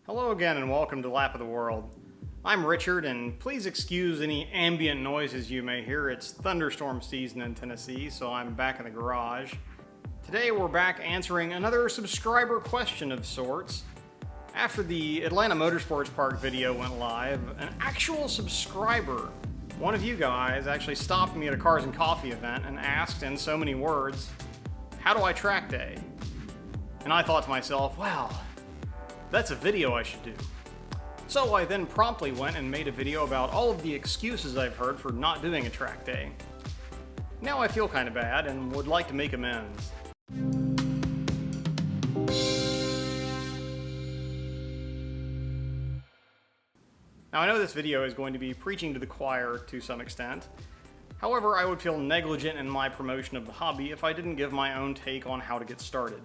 Hello again and welcome to Lap of the World. I'm Richard, and please excuse any ambient noises you may hear. It's thunderstorm season in Tennessee, so I'm back in the garage. Today we're back answering another subscriber question of sorts. After the Atlanta Motorsports Park video went live, an actual subscriber, one of you guys, actually stopped me at a Cars and Coffee event and asked in so many words, "How do I track day?" And I thought to myself, wow, that's a video I should do. So I then promptly went and made a video about all of the excuses I've heard for not doing a track day. Now I feel kind of bad and would like to make amends. Now I know this video is going to be preaching to the choir to some extent. However, I would feel negligent in my promotion of the hobby if I didn't give my own take on how to get started.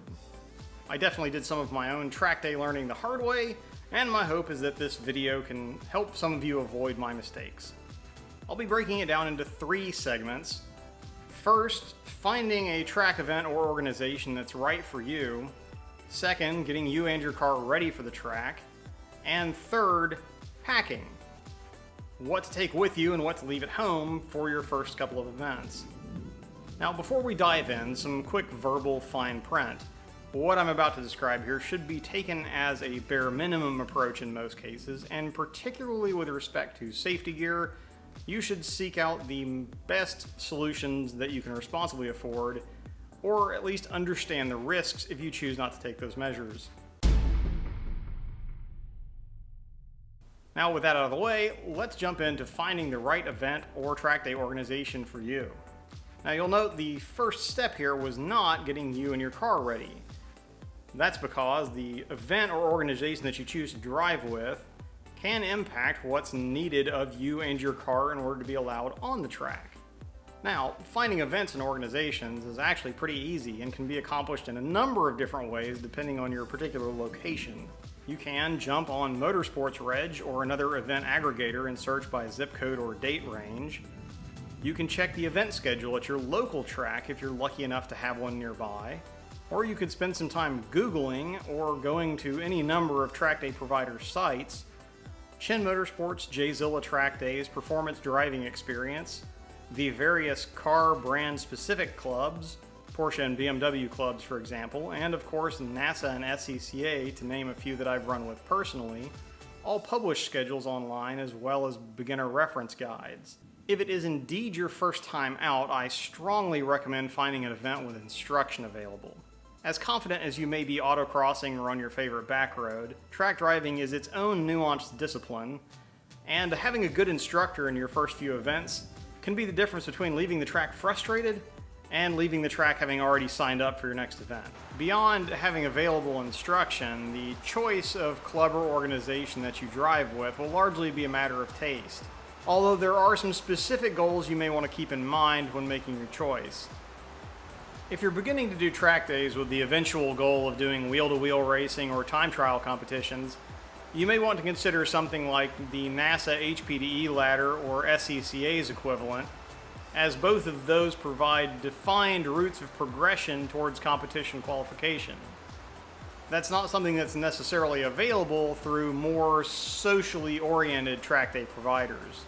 I definitely did some of my own track day learning the hard way, and my hope is that this video can help some of you avoid my mistakes. I'll be breaking it down into 3 segments. First, finding a track event or organization that's right for you. Second, getting you and your car ready for the track. And third, packing. What to take with you and what to leave at home for your first couple of events. Now, before we dive in, some quick verbal fine print. What I'm about to describe here should be taken as a bare minimum approach in most cases, and particularly with respect to safety gear, you should seek out the best solutions that you can responsibly afford, or at least understand the risks if you choose not to take those measures. Now with that out of the way, let's jump into finding the right event or track day organization for you. Now you'll note the first step here was not getting you and your car ready. That's because the event or organization that you choose to drive with can impact what's needed of you and your car in order to be allowed on the track. Now, finding events and organizations is actually pretty easy and can be accomplished in a number of different ways depending on your particular location. You can jump on Motorsports Reg or another event aggregator and search by zip code or date range. You can check the event schedule at your local track if you're lucky enough to have one nearby. Or you could spend some time Googling or going to any number of track day provider sites. Chin Motorsports, Jzilla Track Days, Performance Driving Experience, the various car brand specific clubs, Porsche and BMW clubs for example, and of course NASA and SCCA, to name a few that I've run with personally, all publish schedules online as well as beginner reference guides. If it is indeed your first time out, I strongly recommend finding an event with instruction available. As confident as you may be autocrossing or on your favorite back road, track driving is its own nuanced discipline, and having a good instructor in your first few events can be the difference between leaving the track frustrated and leaving the track having already signed up for your next event. Beyond having available instruction, the choice of club or organization that you drive with will largely be a matter of taste, although there are some specific goals you may want to keep in mind when making your choice. If you're beginning to do track days with the eventual goal of doing wheel-to-wheel racing or time trial competitions, you may want to consider something like the NASA HPDE ladder or SCCA's equivalent, as both of those provide defined routes of progression towards competition qualification. That's not something that's necessarily available through more socially oriented track day providers.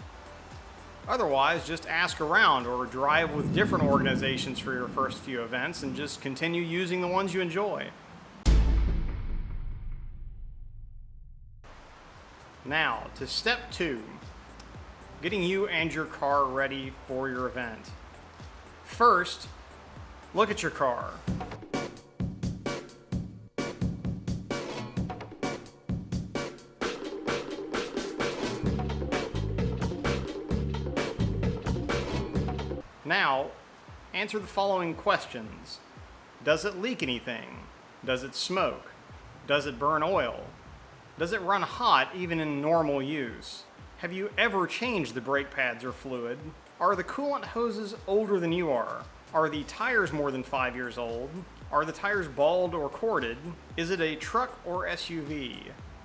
Otherwise, just ask around or drive with different organizations for your first few events and just continue using the ones you enjoy. Now, to step 2, getting you and your car ready for your event. First, look at your car. Now, answer the following questions. Does it leak anything? Does it smoke? Does it burn oil? Does it run hot even in normal use? Have you ever changed the brake pads or fluid? Are the coolant hoses older than you are? Are the tires more than 5 years old? Are the tires bald or corded? Is it a truck or SUV?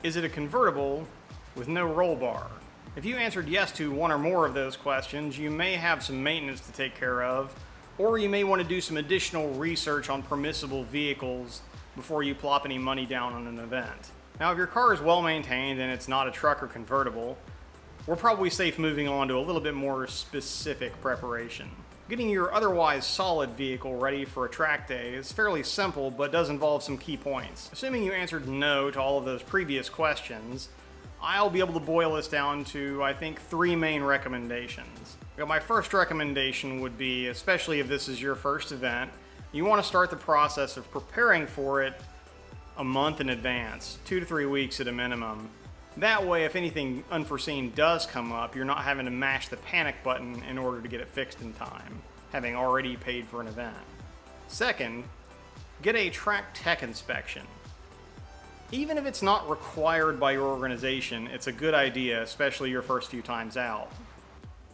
Is it a convertible with no roll bar? If you answered yes to one or more of those questions, you may have some maintenance to take care of, or you may want to do some additional research on permissible vehicles before you plop any money down on an event. Now, if your car is well maintained and it's not a truck or convertible, we're probably safe moving on to a little bit more specific preparation. Getting your otherwise solid vehicle ready for a track day is fairly simple, but does involve some key points. Assuming you answered no to all of those previous questions, I'll be able to boil this down to, I think, 3 main recommendations. My first recommendation would be, especially if this is your first event, you want to start the process of preparing for it a month in advance, 2 to 3 weeks at a minimum. That way, if anything unforeseen does come up, you're not having to mash the panic button in order to get it fixed in time, having already paid for an event. Second, get a track tech inspection. Even if it's not required by your organization, it's a good idea, especially your first few times out.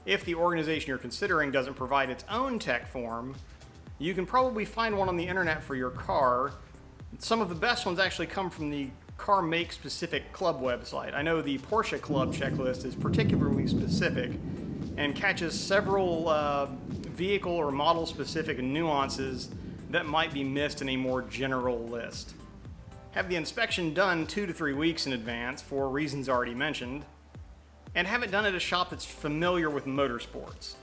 If the organization you're considering doesn't provide its own tech form, you can probably find one on the internet for your car. Some of the best ones actually come from the car make specific club website. I know the Porsche Club checklist is particularly specific and catches several vehicle or model specific nuances that might be missed in a more general list. Have the inspection done 2 to 3 weeks in advance for reasons already mentioned, and have it done at a shop that's familiar with motorsports.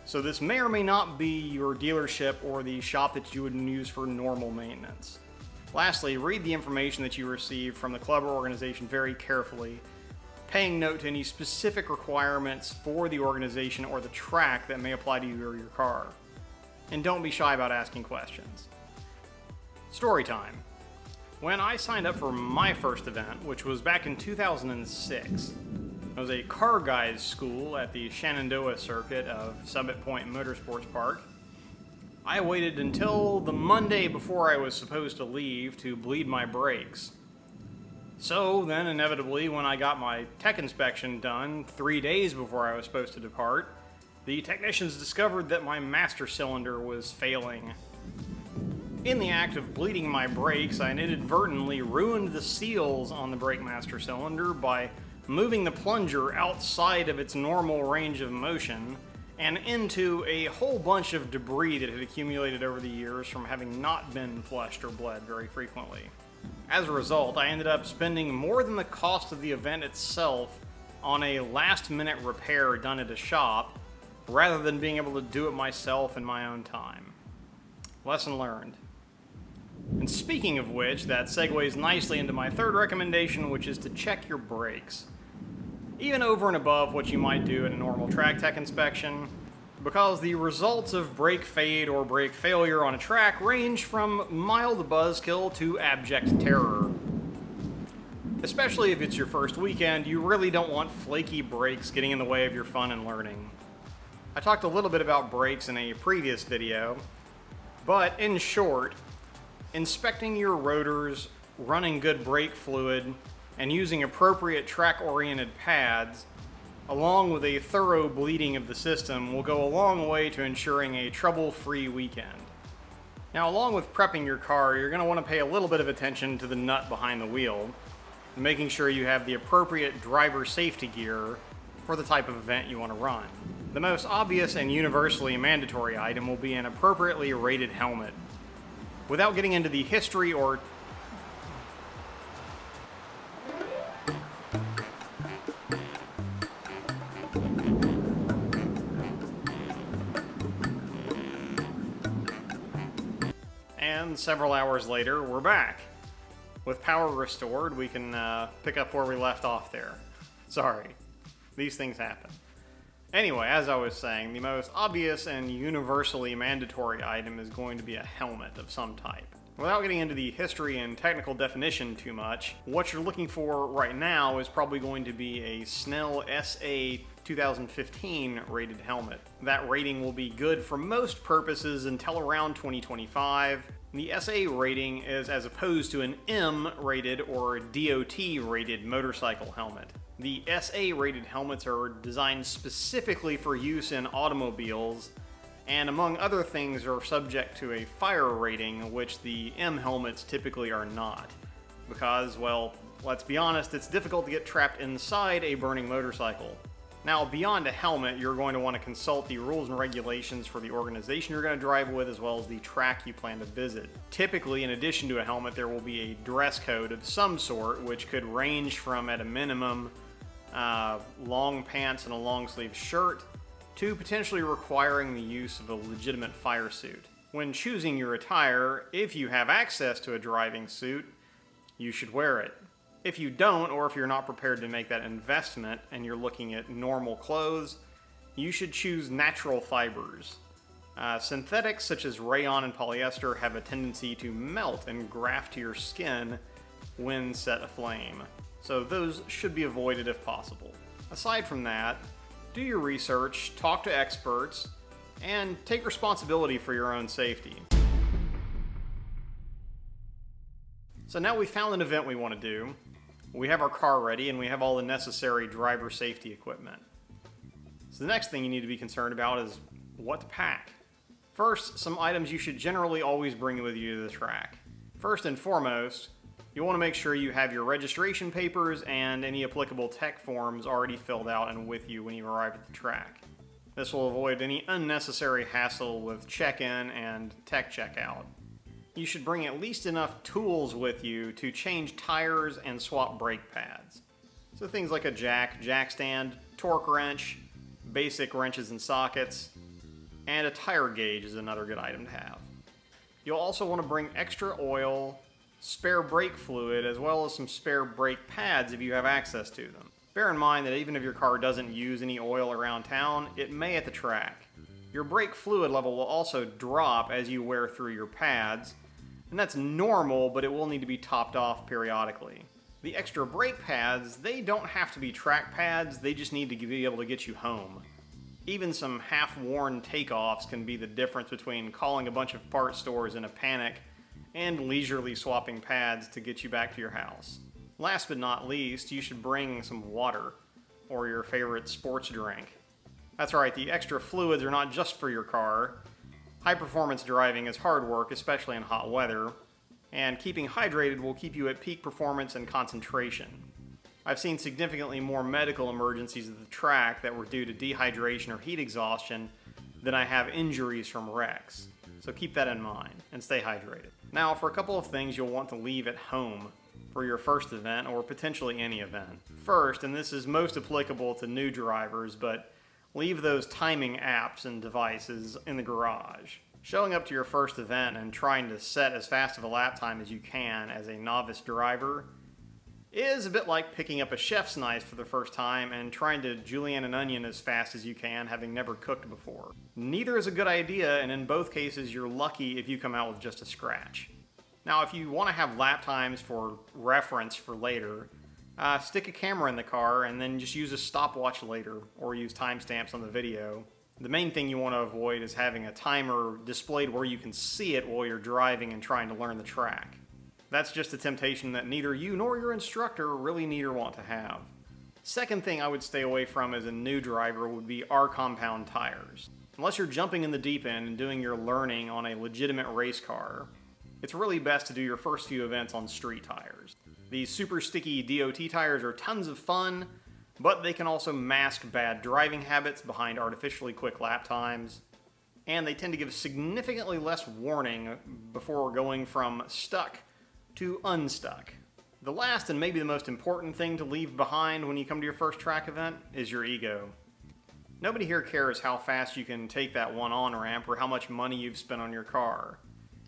So this may or may not be your dealership or the shop that you would use for normal maintenance. Lastly, read the information that you receive from the club or organization very carefully, paying note to any specific requirements for the organization or the track that may apply to you or your car. And don't be shy about asking questions. Story time. When I signed up for my first event, which was back in 2006, it was a car guys school at the Shenandoah circuit of Summit Point Motorsports Park. I waited until the Monday before I was supposed to leave to bleed my brakes. So then, inevitably, when I got my tech inspection done 3 days before I was supposed to depart, the technicians discovered that my master cylinder was failing. In the act of bleeding my brakes, I inadvertently ruined the seals on the brake master cylinder by moving the plunger outside of its normal range of motion and into a whole bunch of debris that had accumulated over the years from having not been flushed or bled very frequently. As a result, I ended up spending more than the cost of the event itself on a last-minute repair done at a shop, rather than being able to do it myself in my own time. Lesson learned. And speaking of which, that segues nicely into my third recommendation, which is to check your brakes. Even over and above what you might do in a normal track tech inspection, because the results of brake fade or brake failure on a track range from mild buzzkill to abject terror. Especially if it's your first weekend, you really don't want flaky brakes getting in the way of your fun and learning. I talked a little bit about brakes in a previous video, but in short, inspecting your rotors, running good brake fluid, and using appropriate track-oriented pads, along with a thorough bleeding of the system, will go a long way to ensuring a trouble-free weekend. Now, along with prepping your car, you're going to want to pay a little bit of attention to the nut behind the wheel, making sure you have the appropriate driver safety gear for the type of event you want to run. The most obvious and universally mandatory item will be an appropriately rated helmet. Without getting into the history or and several hours later, we're back. With power restored, we can pick up where we left off there. Sorry, these things happen. Anyway, as I was saying, the most obvious and universally mandatory item is going to be a helmet of some type. Without getting into the history and technical definition too much, what you're looking for right now is probably going to be a Snell SA 2015 rated helmet. That rating will be good for most purposes until around 2025. The SA rating is as opposed to an M rated or DOT rated motorcycle helmet. The SA rated helmets are designed specifically for use in automobiles, and among other things are subject to a fire rating, which the M helmets typically are not. Because, well, let's be honest, it's difficult to get trapped inside a burning motorcycle. Now, beyond a helmet, you're going to want to consult the rules and regulations for the organization you're going to drive with, as well as the track you plan to visit. Typically, in addition to a helmet, there will be a dress code of some sort, which could range from, at a minimum, long pants and a long sleeve shirt, to potentially requiring the use of a legitimate fire suit. When choosing your attire, if you have access to a driving suit, you should wear it. If you don't, or if you're not prepared to make that investment and you're looking at normal clothes, you should choose natural fibers. Synthetics such as rayon and polyester have a tendency to melt and graft to your skin when set aflame, so those should be avoided if possible. Aside from that, do your research, talk to experts, and take responsibility for your own safety. So now we've found an event we want to do, we have our car ready, and we have all the necessary driver safety equipment. So the next thing you need to be concerned about is what to pack. First, some items you should generally always bring with you to the track. First and foremost, you'll want to make sure you have your registration papers and any applicable tech forms already filled out and with you when you arrive at the track. This will avoid any unnecessary hassle with check-in and tech checkout. You should bring at least enough tools with you to change tires and swap brake pads. So things like a jack stand, torque wrench, basic wrenches and sockets, and a tire gauge is another good item to have. You'll also want to bring extra oil, spare brake fluid, as well as some spare brake pads if you have access to them. Bear in mind that even if your car doesn't use any oil around town, it may at the track. Your brake fluid level will also drop as you wear through your pads, and that's normal, but it will need to be topped off periodically. The extra brake pads, they don't have to be track pads, they just need to be able to get you home. Even some half-worn takeoffs can be the difference between calling a bunch of parts stores in a panic and leisurely swapping pads to get you back to your house. Last but not least, you should bring some water, or your favorite sports drink. That's right, the extra fluids are not just for your car. High-performance driving is hard work, especially in hot weather, and keeping hydrated will keep you at peak performance and concentration. I've seen significantly more medical emergencies at the track that were due to dehydration or heat exhaustion than I have injuries from wrecks, so keep that in mind and stay hydrated. Now, for a couple of things you'll want to leave at home for your first event, or potentially any event. First, and this is most applicable to new drivers, but leave those timing apps and devices in the garage. Showing up to your first event and trying to set as fast of a lap time as you can as a novice driver is a bit like picking up a chef's knife for the first time and trying to julienne an onion as fast as you can, having never cooked before. Neither is a good idea, and in both cases you're lucky if you come out with just a scratch. Now, if you want to have lap times for reference for later, stick a camera in the car and then just use a stopwatch later, or use timestamps on the video. The main thing you want to avoid is having a timer displayed where you can see it while you're driving and trying to learn the track. That's just a temptation that neither you nor your instructor really need or want to have. Second thing I would stay away from as a new driver would be R-compound tires. Unless you're jumping in the deep end and doing your learning on a legitimate race car, it's really best to do your first few events on street tires. These super sticky DOT tires are tons of fun, but they can also mask bad driving habits behind artificially quick lap times, and they tend to give significantly less warning before going from stuck to unstuck. The last and maybe the most important thing to leave behind when you come to your first track event is your ego. Nobody here cares how fast you can take that one on-ramp or how much money you've spent on your car.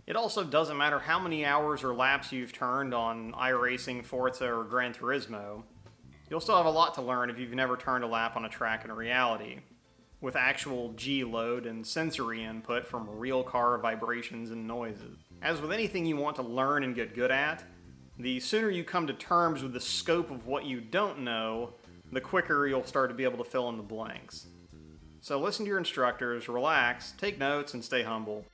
It also doesn't matter how many hours or laps you've turned on iRacing, Forza, or Gran Turismo. You'll still have a lot to learn if you've never turned a lap on a track in reality, with actual G-load and sensory input from real car vibrations and noises. As with anything you want to learn and get good at, the sooner you come to terms with the scope of what you don't know, the quicker you'll start to be able to fill in the blanks. So listen to your instructors, relax, take notes, and stay humble.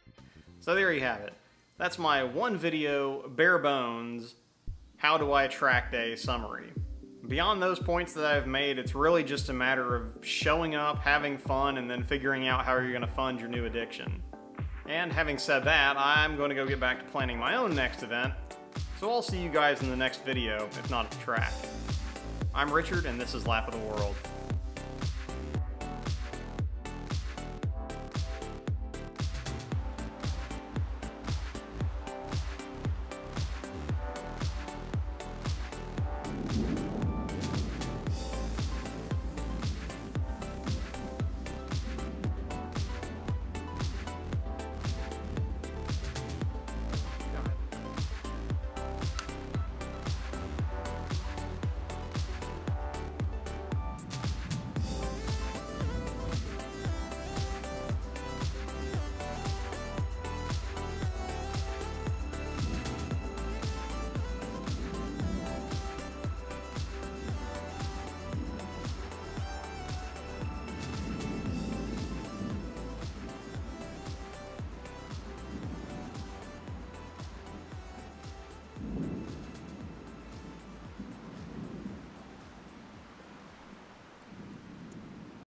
So there you have it. That's my one video, bare bones, how do I track day summary. Beyond those points that I've made, it's really just a matter of showing up, having fun, and then figuring out how you're going to fund your new addiction. And having said that, I'm going to go get back to planning my own next event, so I'll see you guys in the next video, if not at the track. I'm Richard, and this is Lap of the World.